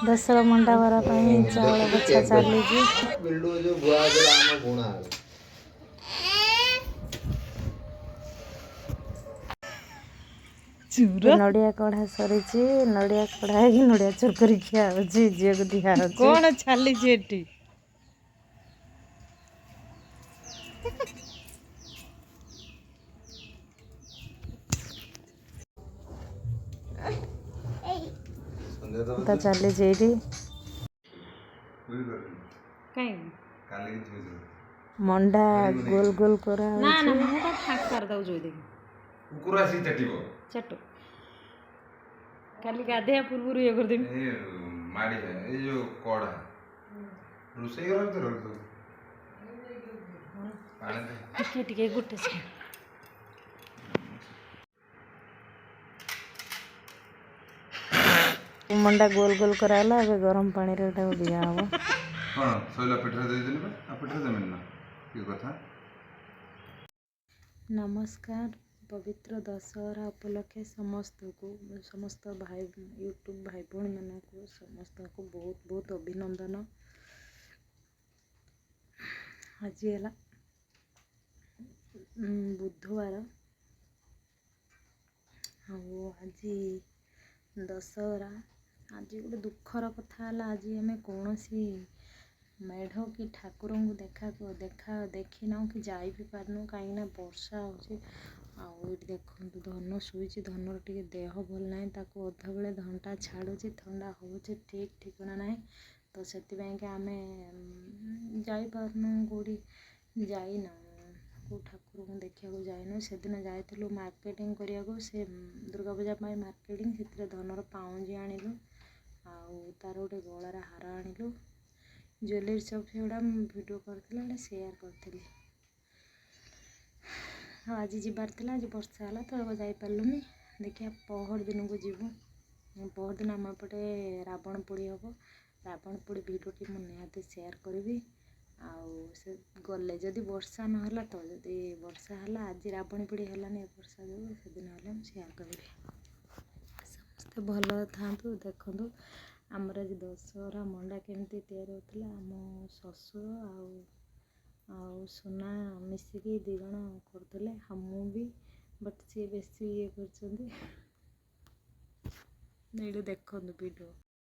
ଦଶର ମଣ୍ଡା ବରା ପାଇଁ ଚାଉଳ ବଛା ଚାଲିଛି। ନଡ଼ିଆ କଢ଼ା ସରିଛି। ନଡ଼ିଆ କଢ଼ା ହେଇକି ନଡ଼ିଆ ଚୋକରି ଖିଆ ହଉଛି। ଝିଅକୁ ଦିଆ ହଉଛି। କଣ ଚାଲିଛି ଏଠି? ତ ଚାଲିଛି ଏଇଠି ମଣ୍ଡା ଗୋଲ ଗୋଲ କରା କାଲି ଗାଧେଇବା ପୂର୍ବରୁ ଇଏ କରିଦେବି। ଟିକେ ଟିକେ ଗୋଟେ ସେକେଣ୍ଡ। ମଣ୍ଡା ଗୋଲ ଗୋଲ କରାହେଲା। ଏବେ ଗରମ ପାଣିରେ ଏଟାକୁ ଦିଆହବ। ନମସ୍କାର। ପବିତ୍ର ଦଶହରା ଉପଲକ୍ଷେ ସମସ୍ତ ୟୁଟ୍ୟୁବ ଭାଇ ଭଉଣୀମାନଙ୍କୁ ସମସ୍ତଙ୍କୁ ବହୁତ ବହୁତ ଅଭିନନ୍ଦନ। ଆଜି ହେଲା ବୁଧବାର ଆଉ ଆଜି ଦଶହରା। ଆଜି ଗୋଟେ ଦୁଃଖର କଥା ହେଲା, ଆଜି ଆମେ କୌଣସି ମେଢ଼ କି ଠାକୁରଙ୍କୁ ଦେଖିନାହୁଁ କି ଯାଇ ବି ପାରୁନୁ, କାହିଁକିନା ବର୍ଷା ହେଉଛି। ଆଉ ଏଇଠି ଦେଖନ୍ତୁ ଧନ ଶୋଇଛି। ଧନର ଟିକେ ଦେହ ଭଲ ନାହିଁ। ତାକୁ ଅଧାବେଳେ ଧନଟା ଛାଡ଼ୁଛି, ଥଣ୍ଡା ହେଉଛି, ଠିକ୍ ଠିକଣା ନାହିଁ। ତ ସେଥିପାଇଁକି ଆମେ ଯାଇପାରୁନୁ, କେଉଁଠି ଯାଇନାହୁଁ, କେଉଁ ଠାକୁରଙ୍କୁ ଦେଖିବାକୁ ଯାଇନୁ। ସେଦିନ ଯାଇଥିଲୁ ମାର୍କେଟିଂ କରିବାକୁ, ସେ ଦୁର୍ଗା ପୂଜା ପାଇଁ ମାର୍କେଟିଂ। ସେଥିରେ ଧନର ପାଉଁଜି ଆଣିଲୁ, ଆଉ ତାର ଗୋଟେ ଗଳାର ହାର ଆଣିଲୁ। ଜୁଏଲାରୀ ସପ୍ ସେଗୁଡ଼ା ମୁଁ ଭିଡ଼ିଓ କରିଥିଲି, ହେଲେ ସେୟାର କରିଥିଲି। ଆଉ ଆଜି ଯିବାର ଥିଲା, ଆଜି ବର୍ଷା ହେଲା ତ ଯାଇପାରିଲୁନି। ଦେଖିବା ପହର ଦିନକୁ ଯିବୁ। ପହରଦିନ ଆମ ଏପଟେ ରାବଣ ପୋଡ଼ି ହେବ। ରାବଣ ପୋଡ଼ି ଭିଡ଼ିଓଟି ମୁଁ ନିହାତି ସେୟାର କରିବି। ଆଉ ସେ ଗଲେ ଯଦି ବର୍ଷା ନହେଲା ତ, ଯଦି ବର୍ଷା ହେଲା, ଆଜି ରାବଣ ପୋଡ଼ି ହେଲାନି ବର୍ଷା ଯୋଗୁଁ, ସେଦିନ ହେଲେ ମୁଁ ସେୟାର କରିବି। ସମସ୍ତେ ଭଲ ଥାଆନ୍ତୁ। ଦେଖନ୍ତୁ ଆମର ଆଜି ଦଶହରା ମଣ୍ଡା କେମିତି ତିଆରି ହେଉଥିଲା। ଆମ ଶ୍ୱଶୁର ଆଉ ସୁନା ମିଶିକି 2 ଜଣ କରୁଥିଲେ। ଆଉ ମୁଁ ବି, ବଟ୍ ସିଏ ବେଶୀ ଇଏ କରିଛନ୍ତି। ଏଇଠି ଦେଖନ୍ତୁ ଭିଡ଼ିଓ।